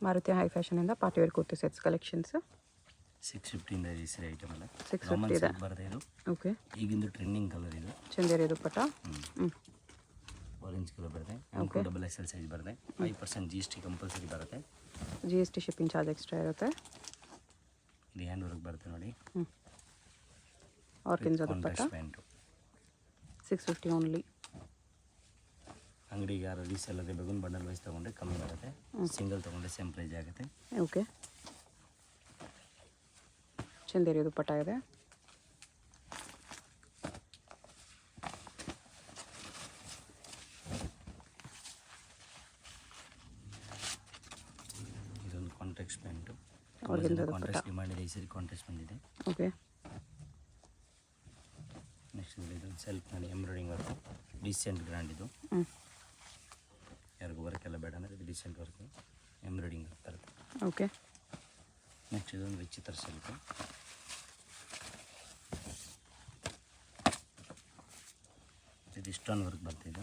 Maruti hi ಫ್ಯಾಷನಿಂದ party wear kurti sets collections 650 ರೀಸರಿ item ಅಲ್ಲ 650 ಇದೆ. ಬರುತ್ತೆ ಇದು. ಓಕೆ, ಈಗಿಂದು ಟ್ರೆಂಡಿಂಗ್ ಕಲರ್ ಇದು. ಚಂದೇರಿ ದುಪ್ಪಟ್ಟ. ಆರೆಂಜ್ ಕಲರ್ ಬರುತ್ತೆ. M2 ಡಬಲ್ XL ಸೈಜ್ ಬರುತ್ತೆ. 5% GST ಕಂಪಲ್ಸರಿ ಬರುತ್ತೆ. GST ಶಿಪ್ಪಿಂಗ್ ಚಾರ್ಜ್ ಎಕ್ಸ್ಟ್ರಾ ಇರುತ್ತೆ. ಇದು ಹ್ಯಾಂಡ್ ವರ್ಕ್ ಬರುತ್ತೆ ನೋಡಿ. ಆರ್ಕಿನ್ಸ್ ದುಪ್ಪಟ್ಟ ಪ್ಯಾಂಟು 650 ಓನ್ಲಿ. ಅಂಗಡಿಗೆ ಯಾರು ರೀಸೆಲ್ಲರ್ ಬೇಕು ಬಂಡಲ್ ವೈಸ್ ತೊಗೊಂಡ್ರೆ ಕಮ್ಮಿ ಆಗುತ್ತೆ. ಸಿಂಗಲ್ ತೊಗೊಂಡ್ರೆ ಸೇಮ್ ಪ್ರೈಸ್ ಆಗುತ್ತೆ. ಓಕೆ, ಚಂದೇರಿ ದುಪ್ಪಟ್ಟ ಇದೆ. ಇದೊಂದು ಕಾಂಟ್ರಾಕ್ಟ್ ಪ್ಯಾಂಟು. ಕಾಂಟ್ರಾಕ್ಟ್ ಡಿಮಾಂಡ್ ಇದೆ. ಈ ಸರಿ ಕಾಂಟ್ರಾಕ್ಟ್ ಬಂದಿದೆ. ಓಕೆ, ನೆಕ್ಸ್ಟ್ ಇದೊಂದು ಸೆಲ್ಫ್ನಲ್ಲಿ ಎಂಬ್ರಾಯ್ಡಿಂಗ್ ವರ್ಕು ಡೀಸೆಂಟ್ ಗ್ರ್ಯಾಂಡ್ ಇದು. ಯಾರಿಗೂ ವರ್ಕ್ ಎಲ್ಲ ಬೇಡ ಅಂದರೆ ಇದು ಡೀಸೆಂಟ್ ವರ್ಕು ಎಂಬ್ರಾಯ್ಡಿಂಗ್ ಬರುತ್ತೆ. ಓಕೆ, ನೆಕ್ಸ್ಟ್ ಇದೊಂದು ವಿಚಿತ್ರ ಸೆಲ್ಫು. ಇದು ಸ್ಟೋನ್ ವರ್ಕ್ ಬರ್ತಿದ್ದು.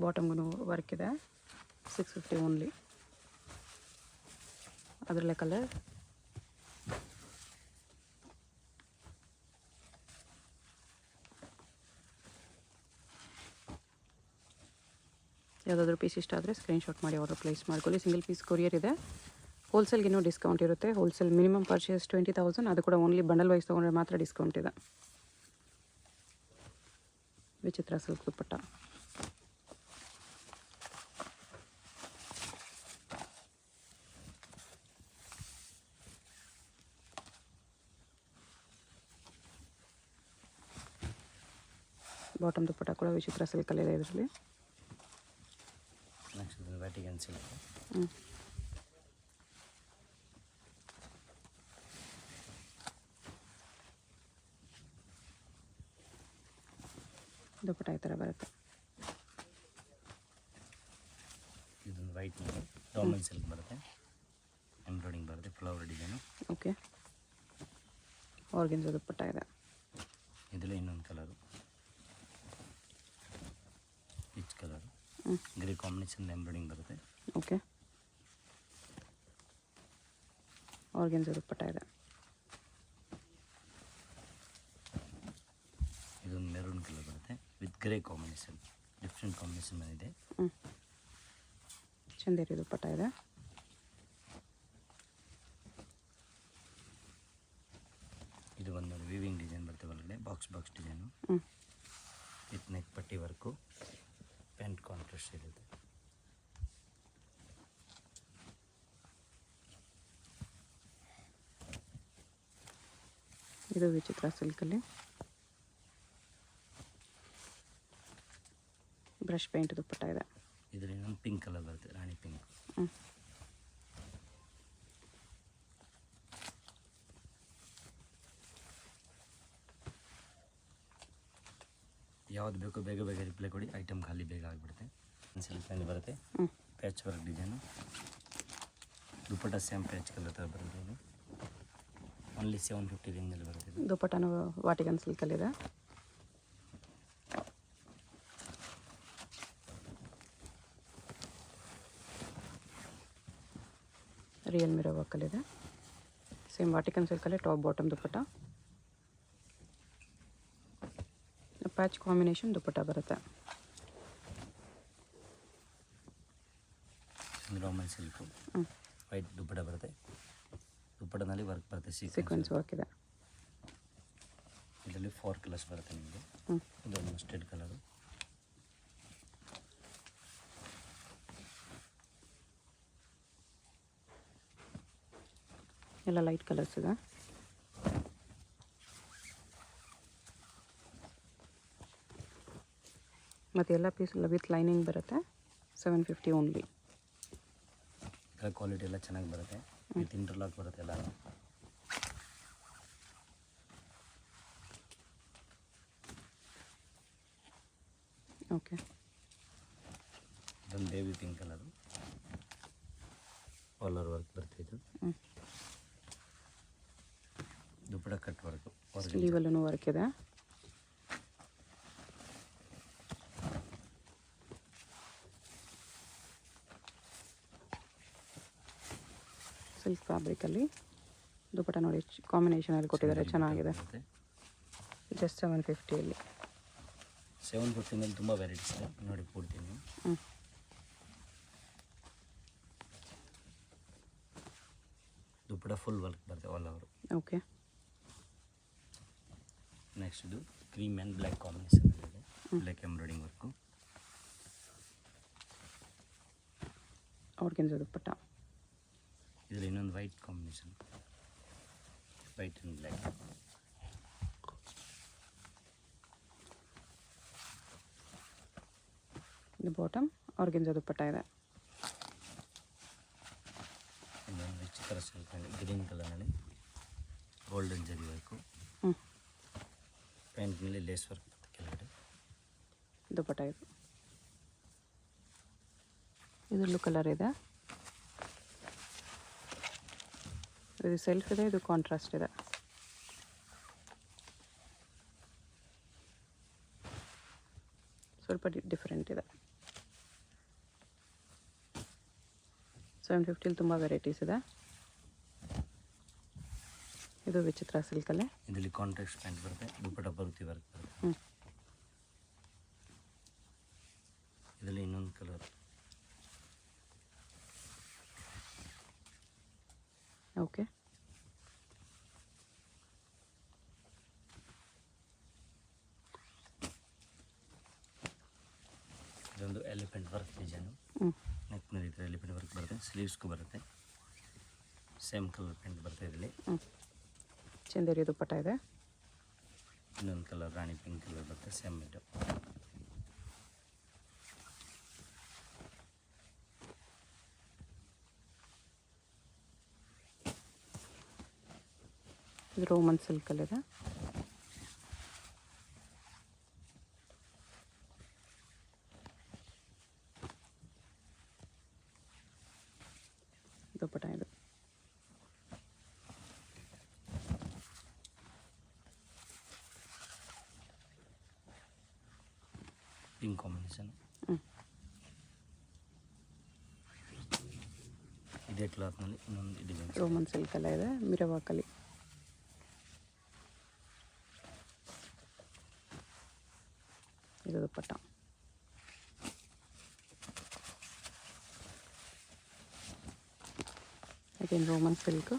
ಬಾಟಮ್ಗೂ ವರ್ಕ್ ಇದೆ. 650 ಓನ್ಲಿ. ಅದರಲ್ಲೇ ಕಲರ್ ಯಾವುದಾದ್ರೂ ಪೀಸ್ ಇಷ್ಟ ಆದರೆ ಸ್ಕ್ರೀನ್ಶಾಟ್ ಮಾಡಿ ಆರ್ಡರ್ ಪ್ಲೇಸ್ ಮಾಡ್ಕೊಳ್ಳಿ. ಸಿಂಗಲ್ ಪೀಸ್ ಕೊರಿಯರ್ ಇದೆ. ಹೋಲ್ಸೇಲ್ಗೆ ಇನ್ನೂ ಡಿಸ್ಕೌಂಟ್ ಇರುತ್ತೆ. Wholesale minimum purchase 20,000. ಅದು ಕೂಡ ಓನ್ಲಿ ಬಂಡಲ್ ವೈಸ್ ತೊಗೊಂಡ್ರೆ ಮಾತ್ರ ಡಿಸ್ಕೌಂಟ್ ಇದೆ. ವಿಚಿತ್ರ ಸಿಲ್ಕ್ ದುಪ್ಪಟ್ಟ. ಬಾಟಮ್ ದುಪ್ಪಟ್ಟ ಕೂಡ ವಿಚಿತ್ರ ಸಿಲ್ಕಲ್ಲಿದೆ ಇದರಲ್ಲಿ. Next Vatican silk. ದುಪ್ಪಟ್ಟ ಈ ಥರ ಬರುತ್ತೆ. ಇದೊಂದು ವೈಟ್ ಡಾಮನ್ ಸಿಲ್ಕ್ ಬರುತ್ತೆ. ಎಂಬ್ರಾಯ್ಡಿಂಗ್ ಬರುತ್ತೆ. Flower design. Okay, organza dupatta ಇದೆ. ಇದರಲ್ಲಿ ಇನ್ನೊಂದು colour rich colour grey combination embroidering ಬರುತ್ತೆ. ಓಕೆ, ಆರ್ಗೆನ್ಜಾ ದುಪ್ಪಟ್ಟ ಇದೆ. ಇದೊಂದು ಮೆರೂನ್ ಕಲರ್ ಬರುತ್ತೆ with grey combination. Different combination ಬಂದಿದೆ. ಚಂದೇರಿ ದುಪ್ಪಟ್ಟ ಇದೆ. ಇದು ಒಂದು ವೀವಿಂಗ್ ಡಿಸೈನ್ ಬರುತ್ತೆ. ಒಳಗಡೆ ಬಾಕ್ಸ್ ಡಿಸೈನು ವಿತ್ ನೆಕ್ ಪಟ್ಟಿ ವರ್ಕು. ಪ್ಯಾಂಟ್ ಕಾಂಟ್ರಾಸ್ಟ್ ಇರುತ್ತೆ. ಇದು ವಿಚಿತ್ರ ಸಿಲ್ಕಲ್ಲಿ ಬ್ರಷ್ ಪೇಂಟ್ ದುಪ್ಪಟ್ಟ ಇದೆ. ಇದರಲ್ಲಿ ಇನ್ನೊಂದು ಪಿಂಕ್ ಕಲರ್ ಬರುತ್ತೆ. ರಾಣಿ ಪಿಂಕ್. ಯಾವ್ದು ಬೇಕೋ ಬೇಗ ಬೇಗ ರಿಪ್ಲೈ ಕೊಡಿ. ಐಟಮ್ ಖಾಲಿ ಬೇಗ ಆಗಿಬಿಡುತ್ತೆ. ಸಿಲ್ಕ್ ಪ್ಯಾಂಟ್ ಬರುತ್ತೆ. Patch work design. Dupatta same patch colour ಥರ ಬರುತ್ತೆ. ಇದು ಓನ್ಲಿ 750 ರೇಂಜಲ್ಲಿ ಬರುತ್ತೆ. ದುಪ್ಪಟ್ಟನು ವಾಟಿಕನ್ ಸಿಲ್ಕಲ್ಲಿದೆ. ರಿಯಲ್ ಮಿರೋ ವರ್ಕಲ್ಲಿದೆ. ಸೇಮ್ ವಾಟಿಕನ್ ಸಿಲ್ಕಲ್ಲೇ top bottom dupatta. Patch combination dupatta ಬರುತ್ತೆ. ರಾಮನ್ ಸಿಲ್ಕು ವೈಟ್ ದುಪ್ಪಟ್ಟ ಬರುತ್ತೆ. ದುಪ್ಪಟ್ಟದಲ್ಲಿ ವರ್ಕ್ ಬರುತ್ತೆ. ಸೀಕ್ವೆನ್ಸ್ ವರ್ಕ್ ಇದೆ. ಇದರಲ್ಲಿ 4 ಕಲರ್ಸ್ ಬರುತ್ತೆ ನಿಮಗೆ. ಇದೊಂದು ಮಸ್ಟರ್ಡ್ ಕಲರು. ಎಲ್ಲ ಲೈಟ್ ಕಲರ್ಸ್ ಇದೆ. ಮತ್ತು ಎಲ್ಲ ಪೀಸ್ ವಿತ್ ಲೈನಿಂಗ್ ಬರುತ್ತೆ. 750 ಓನ್ಲಿ. ಇದರ ಕ್ವಾಲಿಟಿ ಎಲ್ಲ ಚೆನ್ನಾಗಿ ಬರುತ್ತೆ. ವಿತ್ ಇಂಟರ್ಲಾಕ್ ಬರುತ್ತೆ ಎಲ್ಲ. ಓಕೆ, ಇದೊಂದು baby pink colour. Collar work ಬರ್ತಿದ್ದು. Dupatta cut work. ಸ್ಲೀವಲ್ಲೂ ವರ್ಕ್ ಇದೆ. ಸಿಲ್ಕ್ ಫ್ಯಾಬ್ರಿಕಲ್ಲಿ ದುಪಟ್ಟ ನೋಡಿ ಕಾಂಬಿನೇಷನಲ್ಲಿ ಕೊಟ್ಟಿದ್ದಾರೆ, ಚೆನ್ನಾಗಿದೆ. ಜಸ್ಟ್ 750ಯಲ್ಲಿ. 750 ಮೇಲೆ ತುಂಬ ವೆರೈಟೀಸ್ ಇದೆ ನೋಡಿ ಕೊಡ್ತೀನಿ. ದುಪಟ್ಟ ಫುಲ್ ವರ್ಕ್ ಬರುತ್ತೆ ಆಲ್ ಓವರ್. ಓಕೆ. ನೆಕ್ಸ್ಟ್ ಇದು ಕ್ರೀಮ್ ಆ್ಯಂಡ್ ಬ್ಲ್ಯಾಕ್ ಕಾಂಬಿನೇಷನ್ ಇದೆ, ಬ್ಲ್ಯಾಕ್ ಎಂಬ್ರಾಯ್ಡಿಂಗ್ ವರ್ಕು. ಆರ್ಗೆನ್ಜಾ ದುಪಟ್ಟ. ಇದರಲ್ಲಿ ಇನ್ನೊಂದು white combination, white and black. ಇದು ಬಾಟಮ್ ಆರ್ಗೆನ್ಜಾ ದುಪಟ್ಟ ಇದೆ. ಇನ್ನೊಂದು ಚಿತ್ರ ಸ್ವಲ್ಪ ಗ್ರೀನ್ ಕಲರ್ನಲ್ಲಿ ಗೋಲ್ಡನ್ ಜರಿ ವರ್ಕು. ಪ್ಯಾಂಟ್ ಮೇಲೆ ಲೇಸ್ ವರ್ಕ್ ಬರುತ್ತೆ ಕೆಳಗಡೆ. ದುಪಟ್ಟ ಇದು. ಇದರಲ್ಲೂ ಕಲರ್ ಇದೆ. ಇದು ಸೆಲ್ಫ್ ಇದೆ, ಇದು ಕಾಂಟ್ರಾಸ್ಟ್ ಇದೆ. ಸ್ವಲ್ಪ ಡಿಫ್ರೆಂಟ್ ಇದೆ. 750ಲಿ ತುಂಬ ವೆರೈಟೀಸ್ ಇದೆ. ಇದು ವಿಚಿತ್ರ ಸಿಲ್ಕಲ್ಲೇ. ಇದರಲ್ಲಿ ಕಾಂಟ್ರಾಸ್ಟ್ ಪ್ಯಾಂಟ್ ಬರುತ್ತೆ, ದುಪಟ್ಟ ಬರುತ್ತೆ ವರ್ಕ್ ಬರುತ್ತೆ. ಇದರಲ್ಲಿ ಇನ್ನೊಂದು ಕಲರ್. ಓಕೆ. ಇದೊಂದು ಎಲಿಫೆಂಟ್ ವರ್ಕ್ ಡಿಸೈನು. ನೆಕ್ ಮೇಲೆ ಈ ಥರ ಎಲಿಫೆಂಟ್ ವರ್ಕ್ ಬರುತ್ತೆ, ಸ್ಲೀವ್ಸ್ಗೂ ಬರುತ್ತೆ. ಸೇಮ್ ಕಲರ್ ಪ್ಯಾಂಟ್ ಬರುತ್ತೆ ಇದರಲ್ಲಿ. ಚಂದೇರಿ ದುಪಟ್ಟ ಇದೆ. ಇನ್ನೊಂದು ಕಲರ್ ರಾಣಿ ಪಿಂಕ್ ಕಲರ್ ಬರುತ್ತೆ, ಸೇಮ್ ಇದು. ಇದು ರೋಮನ್ ಸಿಲ್ಕಲ್ಲಿದೆ. ದುಪಟ್ಟ ಇದು. Pink combination. ಇದೇ ಕ್ಲಾತ್ನಲ್ಲಿ ಇನ್ನೊಂದು ಡಿಸೈನ್ ರೋಮನ್ ಸಿಲ್ಕಲ್ಲ ಇದೆ, ಮಿರವಾಕಲ್ಲಿ. ಇದು dupatta. Again roman silk.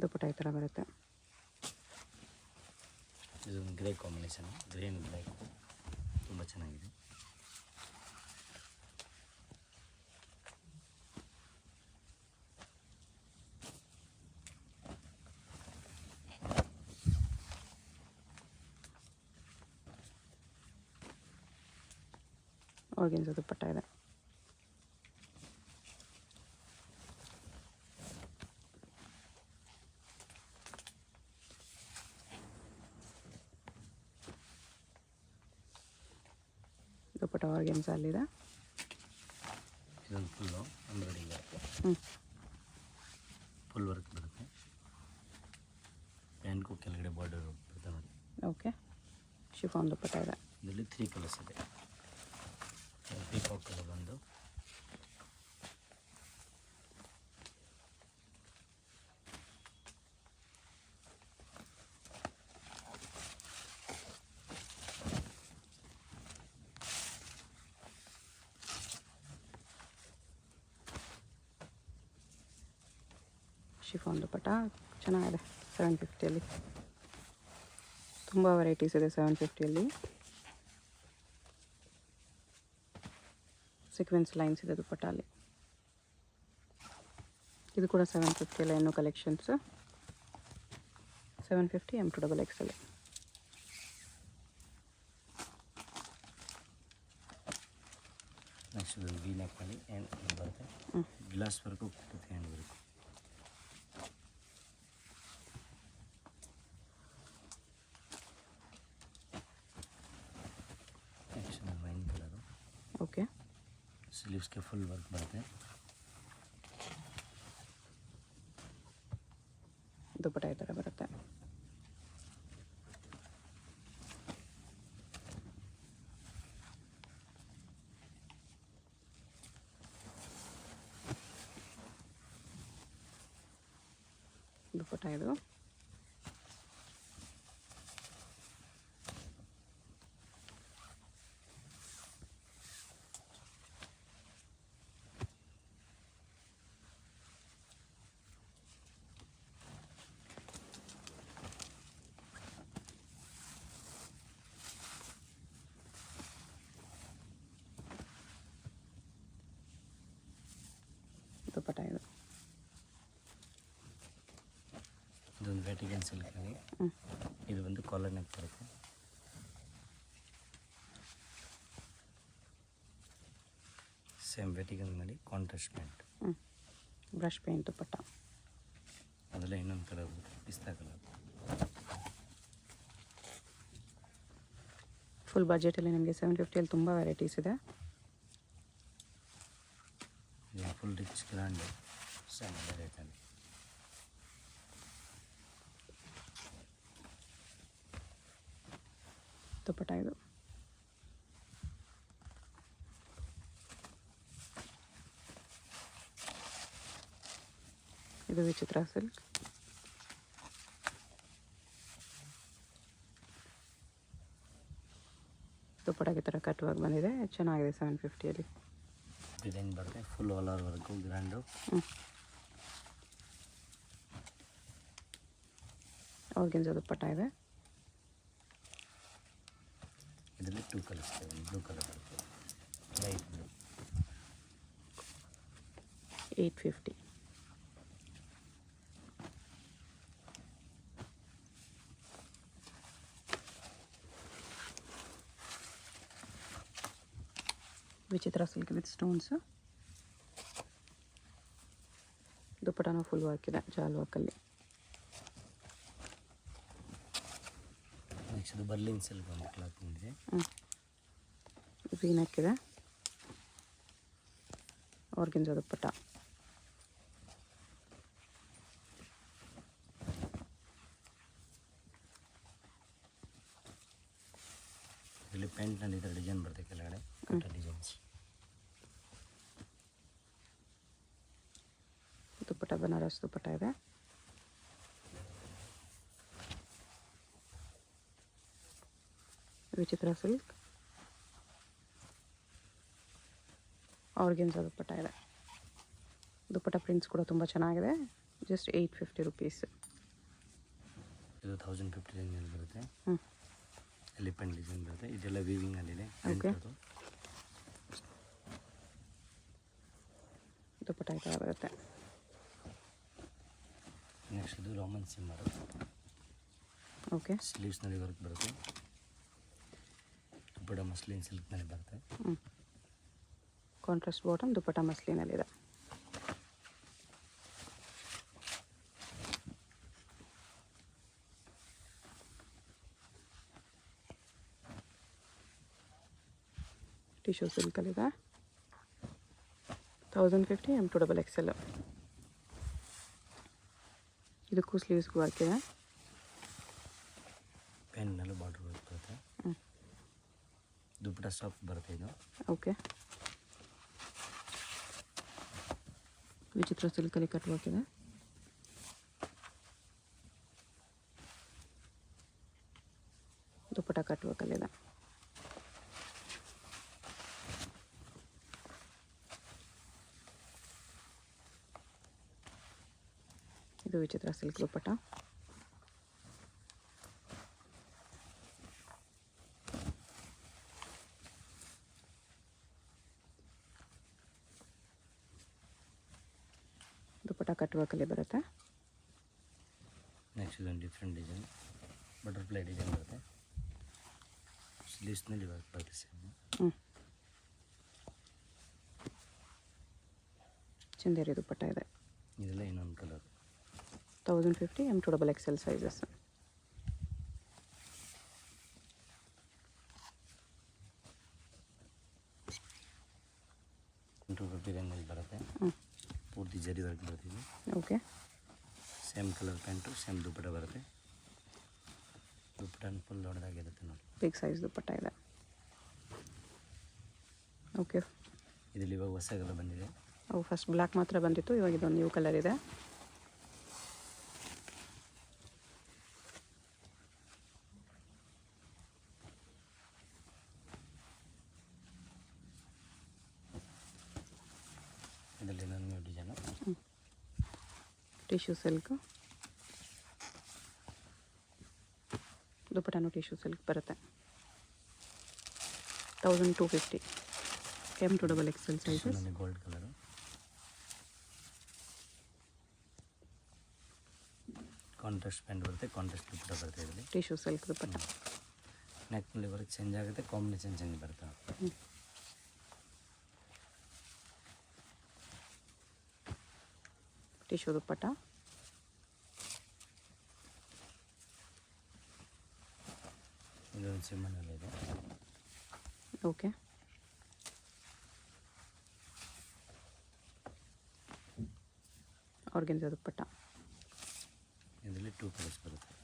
Dupatta ಈ ಥರ ಬರುತ್ತೆ. ಇದೊಂದು grey combination, grey and black, ತುಂಬ ಚೆನ್ನಾಗಿದೆ. ಆರ್ಗೆನ್ಜಾ ದುಪಟ್ಟ ಇದೆ. ದುಪಟ್ಟ ಆರ್ಗೆನ್ಜಾ ಅಲ್ಲಿದೆ. ಇದೊಂದು full embroidering work, full work ಬರುತ್ತೆ. ಪ್ಯಾಂಟ್ಗೂ ಕೆಳಗಡೆ ಬಾರ್ಡರ್ ಬರುತ್ತೆ ನೋಡಿ. ಓಕೆ. ಶಿಫಾನ್ ದುಪಟ್ಟ ಇದೆ. ಇದರಲ್ಲಿ 3 ಕಲರ್ಸ್ ಇದೆ. ಪೀಕಾಕ್ ಕಲರ್ ಒಂದು, ಶಿಫಾನ್ ದುಪಟ್ಟ ಚೆನ್ನಾಗಿದೆ. 750ಯಲ್ಲಿ ತುಂಬ ವೆರೈಟೀಸ್ ಇದೆ. 750ಯಲ್ಲಿ ಸೀಕ್ವೆನ್ಸ್ ಲೈನ್ಸ್ ಇದೆ ದುಪಟ್ಟ ಅಲ್ಲಿ. ಇದು ಕೂಡ 750 ಇನ್ನೂ collections. 750 M2XXL. Next V neck ಮಾಡಿ ಹ್ಯಾಂಡ್ ಬರುತ್ತೆ, glass work hand work. Next wine colour. Okay. ಸ್ಲೀವ್ಸ್ಗೆ ಫುಲ್ ವರ್ಕ್ ಬರುತ್ತೆ. ದುಪಟ್ಟ ಈ ಥರ ಬರುತ್ತೆ. ದುಪ್ಪಟ್ಟ ಇದು. ದುಪ್ಪಟ್ಟ ಇದು. ಇದೊಂದು ವೆಟಿಗನ್ ಸಿಲ್ಕಲ್ಲಿ ಇದು ಒಂದು ಕಾಲರ್ ನೆಕ್ ಬರುತ್ತೆ. ಸೇಮ್ ವೆಟಿಗನ್ ಮೇಲೆ ಕಾಂಟ್ರಾಸ್ಟ್ ಪ್ಯಾಂಟ್. ಬ್ರಷ್ ಪೇಂಟ್ ದುಪ್ಪಟ್ಟ. ಅದೆಲ್ಲ ಇನ್ನೊಂದು ಕಲರ್ ಬರುತ್ತೆ, ಪಿಸ್ತಾ ಕಲರ್. ಫುಲ್ ಬಜೆಟಲ್ಲಿ ನಿಮಗೆ 750 ತುಂಬ ವೆರೈಟೀಸ್ ಇದೆ. ಫುಲ್ ರಿಚ್ ಗ್ರ್ಯಾಂಡ್ ಸೇಮ್ ರೇಟಲ್ಲಿ. ದುಪ್ಪಟ್ಟ ಇದು. ಇದು ವಿಚಿತ್ರ ಸಿಲ್ಕ್. ದುಪ್ಪಟ್ಟಾಗಿ ಥರ ಕಟ್ಟುವಾಗಿ ಬಂದಿದೆ, ಚೆನ್ನಾಗಿದೆ 750ಯಲ್ಲಿ. ಡಿಸೈನ್ ಬರುತ್ತೆ full all over work grand. Organza dupatta ಇದೆ. ಇದರಲ್ಲಿ 2 ಕಲರ್ಸ್ ಇದೆ. ಒಂದು ಬ್ಲೂ ಕಲರ್ ಬರುತ್ತೆ, ಲೈಟ್ ಬ್ಲೂ. 850. ವಿಚಿತ್ರ ಸಿಲ್ಕ್ ವಿತ್ ಸ್ಟೋನ್ಸ್. ದುಪ್ಪಟ್ಟನೂ ಫುಲ್ ವರ್ಕ್ ಇದೆ, ಜಾಲ್ ವರ್ಕಲ್ಲಿ. ನೆಕ್ಸ್ಟ್ ಇದು ಬರ್ಲಿನ್ ಸಿಲ್ಕ್ ಒಂದು ಕ್ಲಾತ್ ಬಂದಿದೆ. ವೀನಕ್ ಇದೆ. ಆರ್ಗೆನ್ಜಾ ದುಪ್ಪಟ್ಟ. ಇಲ್ಲಿ ಪ್ಯಾಂಟ್ನಲ್ಲಿ ಇದರ ಡಿಸೈನ್ ಬರುತ್ತೆ ಕೆಳಗಡೆ ಕಟ್ಟ ಡಿಸೈನ್ಸ್. ದುಪ್ಪಟ್ಟ ಬನಾರಸ್ ದುಪ್ಪಟ್ಟ ಇದೆ. ವಿಚಿತ್ರ ಸಿಲ್ಕ್. ಆರ್ಗೆನ್ಜಾ ದುಪ್ಪಟ್ಟ ಇದೆ. ದುಪ್ಪಟ್ಟ ಪ್ರಿಂಟ್ಸ್ ಕೂಡ ತುಂಬ ಚೆನ್ನಾಗಿದೆ. Just 850 rupees. ಇದು 1050 ರೇಂಜಲ್ಲಿ ಬರುತ್ತೆ. ಹ್ಞೂ. ಎಲಿಫೆಂಟ್ ಡಿಸೈನ್ ಬರುತ್ತೆ. ಇದೆಲ್ಲ ವೀವಿಂಗಲ್ಲಿದೆ. ಓಕೆ. ದುಪ್ಪಟ್ಟ ಈ ಥರ ಬರುತ್ತೆ. ನೆಕ್ಸ್ಟ್ ಇದು ರೋಮನ್ ಸಿಮ್ಮರ್. ಓಕೆ. ಸ್ಲೀವ್ಸ್ನಲ್ಲಿ ವರ್ಕ್ ಬರುತ್ತೆ. ದುಪ್ಪಟ್ಟ ಮಸ್ಲಿನ್ ಸಿಲ್ಕ್ನಲ್ಲಿ ಬರುತ್ತೆ. ಕಾಂಟ್ರಾಸ್ಟ್ ಬಾಟಮ್, ದುಪ್ಪಟ್ಟ ಮಸ್ಲಿನಲ್ಲಿದೆ. ಟಿಶ್ಯೂ ಸಿಲ್ಕಲ್ಲಿದೆ. 1050 M2XL. ಇದಕ್ಕೂ ಸ್ಲೀವ್ಸ್ಗೂ ಹಾಕಿದೆ. ಪೆನ್ನಲ್ಲೂ ಬಾರ್ಡರ್ ವರ್ಕ್ ಬರುತ್ತೆ. ದುಪ್ಪಟ್ಟ ಸಾಫ್ಟ್ ಬರುತ್ತೆ ಇದು. ಓಕೆ. ವಿಚಿತ್ರ ಸಿಲ್ಕಲ್ಲಿ ಕಟ್ ವರ್ಕ್ ಇದೆ. ದುಪ್ಪಟ್ಟ ಕಟ್ ವರ್ಕಲ್ಲಿದೆ. ಇದು ವಿಚಿತ್ರ ಸಿಲ್ಕ್ ದುಪ್ಪಟ್ಟ. ದುಪ್ಪಟ್ಟ ಕಟ್ ವರ್ಕಲ್ಲಿ ಬರುತ್ತೆ. ನೆಕ್ಸ್ಟ್ ಇದೊಂದು ಡಿಫ್ರೆಂಟ್ ಡಿಸೈನ್, ಬಟರ್ಫ್ಲೈ ಡಿಸೈನ್ ಬರುತ್ತೆ. ಸ್ಲೀವ್ಸ್ನಲ್ಲಿ ವರ್ಕ್ ಬರುತ್ತೆ ಸೇಮ್. ಚಂದೇರಿ ದುಪ್ಪಟ್ಟ ಇದೆ. ಇದೆಲ್ಲ ಇನ್ನೊಂದು ಕಲರ್. 1050 M2XL sizes. ರೇಂಜಲ್ಲಿ ಬರುತ್ತೆ. ಪೂರ್ತಿ ಜರಿ ವರ್ಕ್ ಬರ್ತಿದೆ. Okay. Same colour pant, same dupatta ಬರುತ್ತೆ. ದುಪ್ಪಟ್ಟ ಫುಲ್ ದೊಡ್ಡದಾಗಿರುತ್ತೆ ನೋಡಿ. ಬಿಗ್ ಸೈಜ್ ದುಪ್ಪಟ್ಟ ಇದೆ. ಓಕೆ. ಇದರಲ್ಲಿ ಇವಾಗ ಹೊಸ ಕಲರ್ ಬಂದಿದೆ. ಅವು ಫಸ್ಟ್ ಬ್ಲ್ಯಾಕ್ ಮಾತ್ರ ಬಂದಿತ್ತು, ಇವಾಗ ಇದೊಂದು ನ್ಯೂ ಕಲರ್ ಇದೆ. ಟಿಶ್ಯೂ ಸಿಲ್ಕ್, ದುಪಟ್ಟಾನು ಟಿಶ್ಯೂ ಸಿಲ್ಕ್ ಬರುತ್ತೆ. 1250. M to XXL sizes. Gold colour, contrast pant ಬರುತ್ತೆ, ಕಾಂಟ್ರಾಸ್ಟ್ ದುಪಟ್ಟ ಬರುತ್ತೆ ಇದರಲ್ಲಿ. Tissue silk dupatta. ನೆಕ್ನಲ್ಲಿ ಬರುತ್ತೆ ಚೇಂಜ್ ಆಗುತ್ತೆ, ಕಾಂಬಿನೇಷನ್ ಚೇಂಜ್ ಬರುತ್ತೆ. ಟಿಶ್ಯೂ ದುಪಟ್ಟ, ಇದೊಂದು ಸಿಮ್ಮನಲ್ಲಿ ಇದೆ. ಓಕೆ. ಆರ್ಗೆನ್ಜಾ ದುಪಟ್ಟ, ಇದರಲ್ಲಿ 2 ಕಲರ್ಸ್ ಬರುತ್ತೆ.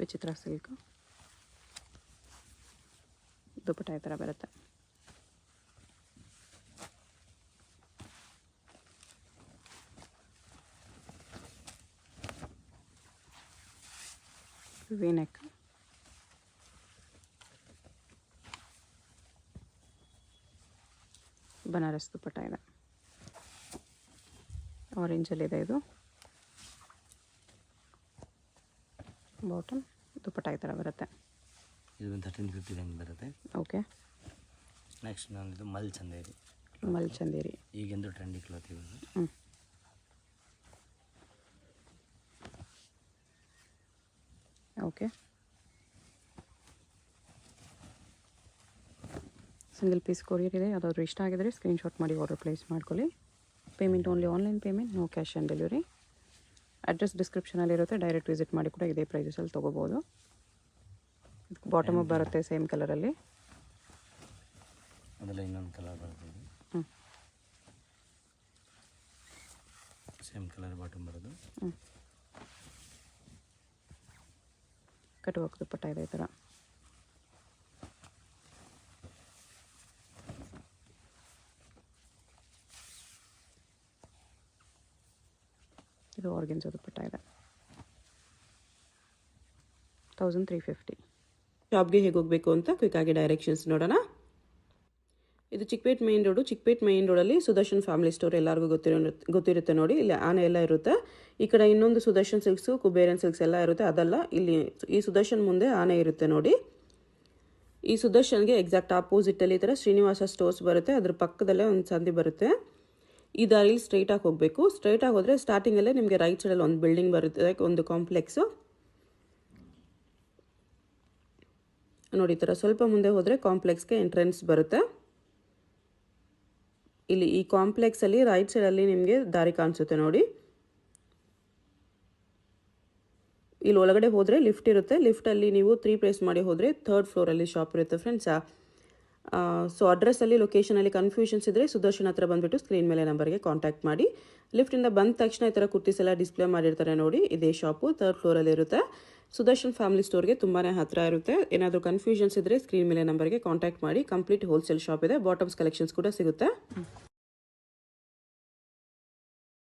ವಿಚಿತ್ರ ಸಿಲ್ಕ್ ದುಪಟ್ಟ ಈ ಥರ ಬರುತ್ತೆ. ವಿ-ನೆಕ್, ಬನಾರಸ್ ದುಪಟ್ಟ ಇದೆ. ಆರೆಂಜಲ್ಲಿದೆ ಇದು. ಬಾಟಮ್ ದುಪಟ್ಟ ಈ ಥರ ಬರುತ್ತೆ. ಇದು 1350 ರೇಂಜ್ ಬರುತ್ತೆ. ಓಕೆ. ನೆಕ್ಸ್ಟ್ ಇದು ಮಲ್ ಚಂದೇರಿ. ಮಲ್ ಚಂದೇರಿ ಈಗೆಂದು ಟ್ರೆಂಡಿ ಕ್ಲಾತ್ ಇವು. ಓಕೆ. ಸಿಂಗಲ್ ಪೀಸ್ ಕೊರಿಯರ್ ಇದೆ. ಯಾವುದಾದ್ರು ಇಷ್ಟ ಆಗಿದ್ರೆ ಸ್ಕ್ರೀನ್ಶಾಟ್ ಮಾಡಿ ಆರ್ಡರ್ ಪ್ಲೇಸ್ ಮಾಡ್ಕೊಳ್ಳಿ. Payment only online payment, no cash on delivery. Address ಡಿಸ್ಕ್ರಿಪ್ಷನಲ್ಲಿರುತ್ತೆ, ಡೈರೆಕ್ಟ್ ವಿಸಿಟ್ ಮಾಡಿ ಕೂಡ ಇದೇ ಪ್ರೈಸಲ್ಲಿ ತೊಗೋಬೋದು. ಬಾಟಮ್ ಅಪ್ ಬರುತ್ತೆ ಸೇಮ್ ಕಲರಲ್ಲಿ. ಅದೆಲ್ಲ ಇನ್ನೊಂದು ಕಲರ್ ಬರುತ್ತೆ. ಸೇಮ್ ಕಲರ್ ಬಾಟಮ್ ಬರೋದು. ಕಟ್ ವರ್ಕ್ ದುಪಟ್ಟ ಇದೆ ಈ ಥರ. ಇದು ಆರ್ಗೆನ್ಜಾ ದುಪಟ್ಟ ಇದೆ. 1350. ಶಾಪ್ಗೆ ಹೇಗೆ ಹೋಗಬೇಕು ಅಂತ ಕ್ವಿಕ್ಕಾಗಿ ಡೈರೆಕ್ಷನ್ಸ್ ನೋಡೋಣ. ಇದು Chickpet main road. Chickpet main ರೋಡಲ್ಲಿ ಸುದರ್ಶನ್ ಫ್ಯಾಮಿಲಿ ಸ್ಟೋರ್ ಎಲ್ಲರಿಗೂ ಗೊತ್ತಿರುತ್ತೆ ನೋಡಿ. ಇಲ್ಲಿ ಆನೆ ಎಲ್ಲ ಇರುತ್ತೆ. ಈ ಕಡೆ ಇನ್ನೊಂದು ಸುದರ್ಶನ್ ಸಿಲ್ಕ್ಸು, ಕುಬೇರನ್ ಸಿಲ್ಕ್ಸ್ ಎಲ್ಲ ಇರುತ್ತೆ. ಅದಲ್ಲ, ಇಲ್ಲಿ ಈ ಸುದರ್ಶನ್ ಮುಂದೆ ಆನೆ ಇರುತ್ತೆ ನೋಡಿ. ಈ ಸುದರ್ಶನ್ಗೆ ಎಕ್ಸಾಕ್ಟ್ ಆಪೋಸಿಟಲ್ಲಿ ಈ ಥರ ಶ್ರೀನಿವಾಸ ಸ್ಟೋರ್ಸ್ ಬರುತ್ತೆ. ಅದ್ರ ಪಕ್ಕದಲ್ಲೇ ಒಂದು ಸಂದಿ ಬರುತ್ತೆ. ಈ ದಾರಿಲಿ ಸ್ಟ್ರೈಟಾಗಿ ಹೋಗಬೇಕು. ಸ್ಟ್ರೈಟಾಗಿ ಹೋದರೆ ಸ್ಟಾರ್ಟಿಂಗಲ್ಲೇ ನಿಮಗೆ ರೈಟ್ ಸೈಡಲ್ಲಿ ಒಂದು ಬಿಲ್ಡಿಂಗ್ ಬರುತ್ತೆ, ಒಂದು ಕಾಂಪ್ಲೆಕ್ಸು ನೋಡಿ. ಈ ಥರ ಸ್ವಲ್ಪ ಮುಂದೆ ಹೋದರೆ ಕಾಂಪ್ಲೆಕ್ಸ್ಗೆ ಎಂಟ್ರೆನ್ಸ್ ಬರುತ್ತೆ. ಇಲ್ಲಿ ಈ ಕಾಂಪ್ಲೆಕ್ಸಲ್ಲಿ ರೈಟ್ ಸೈಡಲ್ಲಿ ನಿಮಗೆ ದಾರಿ ಕಾಣಿಸುತ್ತೆ ನೋಡಿ. ಇಲ್ಲಿ ಒಳಗಡೆ ಹೋದರೆ ಲಿಫ್ಟ್ ಇರುತ್ತೆ. ಲಿಫ್ಟಲ್ಲಿ ನೀವು 3 ಪ್ಲೇಸ್ ಮಾಡಿ ಹೋದರೆ 3rd ಫ್ಲೋರಲ್ಲಿ ಶಾಪ್ ಇರುತ್ತೆ ಫ್ರೆಂಡ್ಸ್. ಸೊ ಅಡ್ರೆಸ್ಸಲ್ಲಿ ಲೊಕೇಶನಲ್ಲಿ ಕನ್ಫ್ಯೂಷನ್ಸ್ ಇದ್ದರೆ ಸುದರ್ಶನ್ ಹತ್ರ ಬಂದುಬಿಟ್ಟು ಸ್ಕ್ರೀನ್ ಮೇಲೆ ನಂಬರ್ಗೆ ಕಾಂಟ್ಯಾಕ್ಟ್ ಮಾಡಿ. ಲಿಫ್ಟಿಂದ ಬಂದ ತಕ್ಷಣ ಈ ಥರ ಕುರ್ತೀಸ್ ಎಲ್ಲ ಡಿಸ್ಪ್ಲೇ ಮಾಡಿರ್ತಾರೆ ನೋಡಿ. ಇದೇ ಶಾಪು 3rd ಫ್ಲೋರಲ್ಲಿ ಇರುತ್ತೆ. ಸುದರ್ಶನ್ ಫ್ಯಾಮಿಲಿ ಸ್ಟೋರ್ಗೆ ತುಂಬಾ ಹತ್ತಿರ ಇರುತ್ತೆ. ಏನಾದರೂ ಕನ್ಫ್ಯೂಷನ್ಸ್ ಇದ್ದರೆ ಸ್ಕ್ರೀನ್ ಮೇಲೆ ನಂಬರ್ಗೆ ಕಾಂಟ್ಯಾಕ್ಟ್ ಮಾಡಿ. ಕಂಪ್ಲೀಟ್ ಹೋಲ್ಸೇಲ್ ಶಾಪ್ ಇದೆ. ಬಾಟಮ್ಸ್ ಕಲೆಕ್ಷನ್ಸ್ ಕೂಡ ಸಿಗುತ್ತೆ.